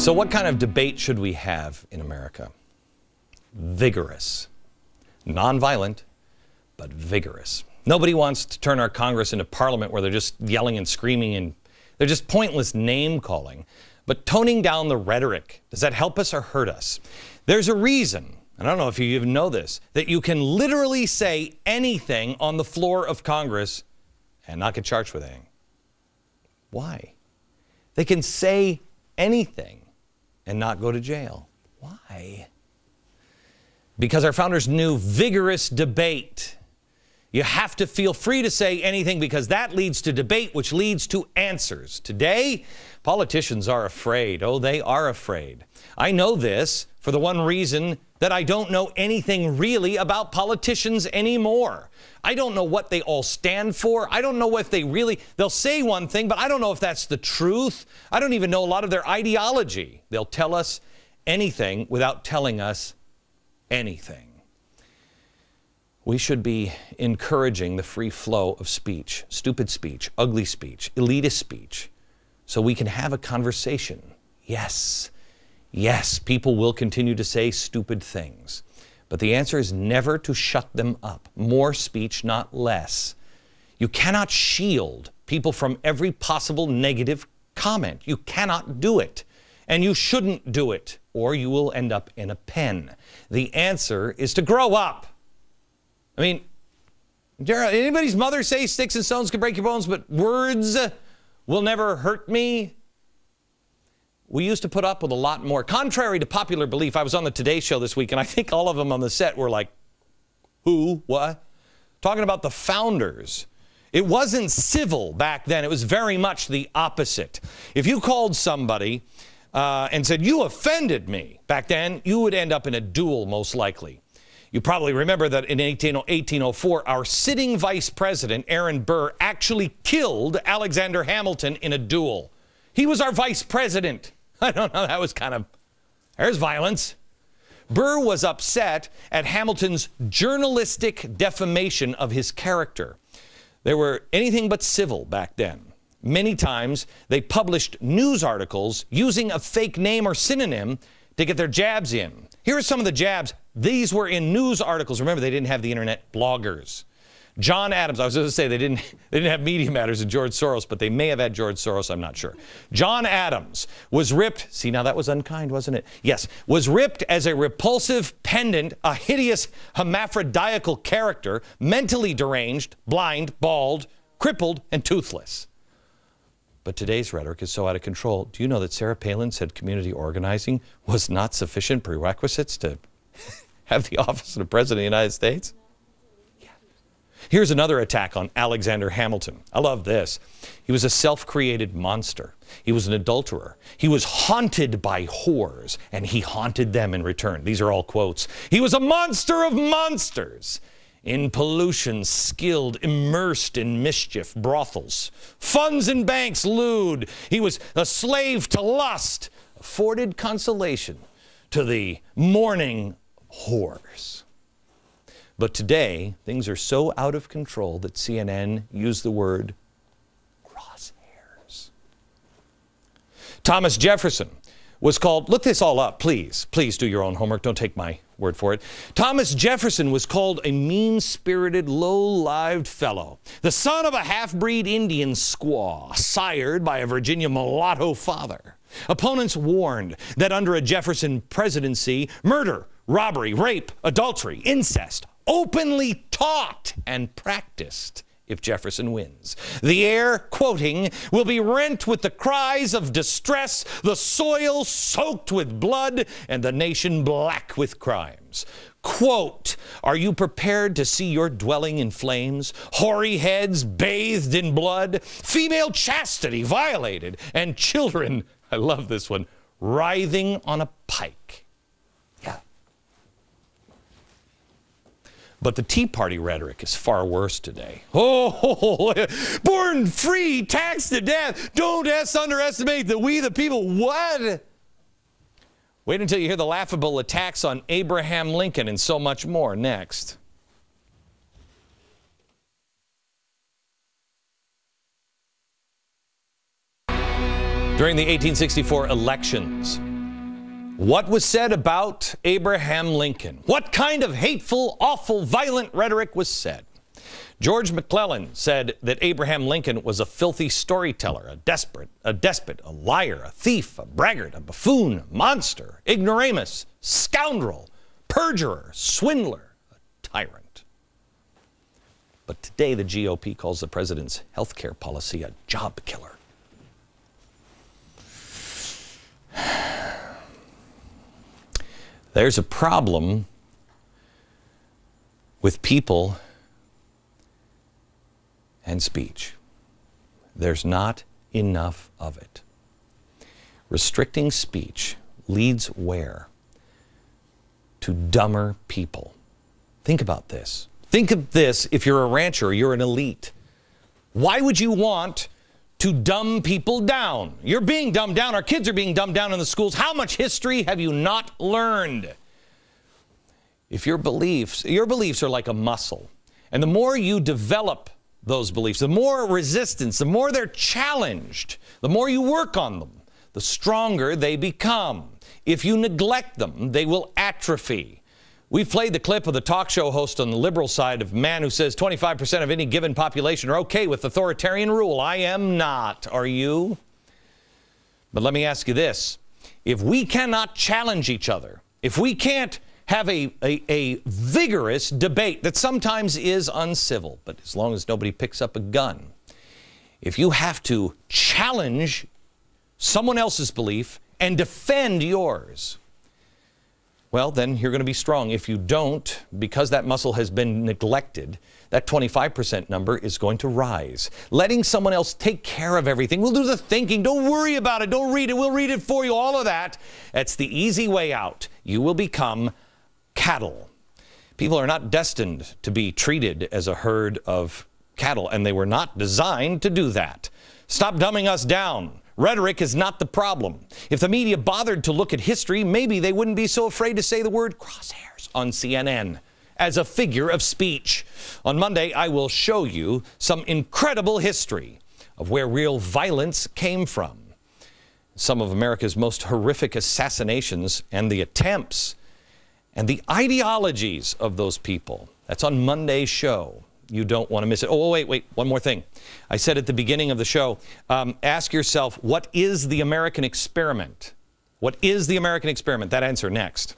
So what kind of debate should we have in America? Vigorous. Nonviolent, but vigorous. Nobody wants to turn our Congress into Parliament where they're just yelling and screaming and they're just pointless name-calling. But toning down the rhetoric, does that help us or hurt us? There's a reason, and I don't know if you even know this, that you can literally say anything on the floor of Congress and not get charged with anything. Why? They can say anything and not go to jail. Why? Because our founders knew vigorous debate. You have to feel free to say anything because that leads to debate, which leads to answers. Today, politicians are afraid. Oh, they are afraid. I know this for the one reason that I don't know anything really about politicians anymore. I don't know what they all stand for. I don't know if they'll say one thing, but I don't know if that's the truth. I don't even know a lot of their ideology. They'll tell us anything without telling us anything. We should be encouraging the free flow of speech, stupid speech, ugly speech, elitist speech, so we can have a conversation. Yes, people will continue to say stupid things, but the answer is never to shut them up. More speech, not less. You cannot shield people from every possible negative comment. You cannot do it, and you shouldn't do it, or you will end up in a pen. The answer is to grow up. I mean, anybody's mother say sticks and stones can break your bones, but words will never hurt me? We used to put up with a lot more. Contrary to popular belief, I was on the Today Show this week, and I think all of them on the set were like, who? What? Talking about the founders. It wasn't civil back then. It was very much the opposite. If you called somebody and said, you offended me, back then, you would end up in a duel, most likely. You probably remember that in 1804, our sitting vice president, Aaron Burr, actually killed Alexander Hamilton in a duel. He was our vice president. I don't know, that was there's violence. Burr was upset at Hamilton's journalistic defamation of his character. They were anything but civil back then. Many times, they published news articles using a fake name or synonym to get their jabs in. Here are some of the jabs. These were in news articles. Remember, they didn't have the internet. Bloggers. John Adams. I was going to say they didn't have Media Matters and George Soros, but they may have had George Soros. I'm not sure. John Adams was ripped. See, now that was unkind, wasn't it? Yes. Was ripped as a repulsive pendant, a hideous hermaphroditical character, mentally deranged, blind, bald, crippled, and toothless. But today's rhetoric is so out of control. Do you know that Sarah Palin said community organizing was not sufficient prerequisites to have the office of the President of the United States? Yeah. Here's another attack on Alexander Hamilton. I love this. He was a self-created monster. He was an adulterer. He was haunted by whores, and he haunted them in return. These are all quotes. He was a monster of monsters. In pollution, skilled, immersed in mischief, brothels, funds and banks, lewd. He was a slave to lust, afforded consolation to the mourning whores. But today, things are so out of control that CNN used the word crosshairs. Thomas Jefferson was called, look this all up, please. Please do your own homework. Don't take my word for it. Thomas Jefferson was called a mean-spirited, low-lived fellow, the son of a half-breed Indian squaw, sired by a Virginia mulatto father. Opponents warned that under a Jefferson presidency, murder, robbery, rape, adultery, incest, openly taught and practiced if Jefferson wins. The air, quoting, will be rent with the cries of distress, the soil soaked with blood, and the nation black with crimes. Quote, are you prepared to see your dwelling in flames, hoary heads bathed in blood, female chastity violated, and children, I love this one, writhing on a pike? Yeah. But the Tea Party rhetoric is far worse today. Oh, born free, taxed to death. Don't underestimate the we the people. What? Wait until you hear the laughable attacks on Abraham Lincoln and so much more next. During the 1864 elections, What was said about Abraham Lincoln? What kind of hateful, awful, violent rhetoric was said? George McClellan said that Abraham Lincoln was a filthy storyteller, a despot, a liar, a thief, a braggart, a buffoon, a monster, ignoramus, scoundrel, perjurer, swindler, a tyrant. But today the GOP calls the president's health care policy a job killer. There's a problem with people and speech. There's not enough of it. Restricting speech leads where? To dumber people. Think about this. Think of this if you're a rancher, you're an elite. Why would you want to dumb people down? You're being dumbed down. Our kids are being dumbed down in the schools. How much history have you not learned? If your beliefs are like a muscle, and the more you develop those beliefs, the more resistance, the more they're challenged, the more you work on them, the stronger they become. If you neglect them, they will atrophy. We've played the clip of the talk show host on the liberal side of man who says 25% of any given population are okay with authoritarian rule. I am not. Are you? But let me ask you this. If we cannot challenge each other, if we can't have a vigorous debate that sometimes is uncivil, but as long as nobody picks up a gun, if you have to challenge someone else's belief and defend yours, well, then you're going to be strong. If you don't, because that muscle has been neglected, that 25% number is going to rise. Letting someone else take care of everything. We'll do the thinking. Don't worry about it. Don't read it. We'll read it for you. All of that. That's the easy way out. You will become cattle. People are not destined to be treated as a herd of cattle, and they were not designed to do that. Stop dumbing us down. Rhetoric is not the problem. If the media bothered to look at history, maybe they wouldn't be so afraid to say the word crosshairs on CNN as a figure of speech. On Monday, I will show you some incredible history of where real violence came from. Some of America's most horrific assassinations and the attempts and the ideologies of those people. That's on Monday's show. You don't want to miss it. Oh, wait, one more thing. I said at the beginning of the show, ask yourself, what is the American experiment? What is the American experiment? That answer next.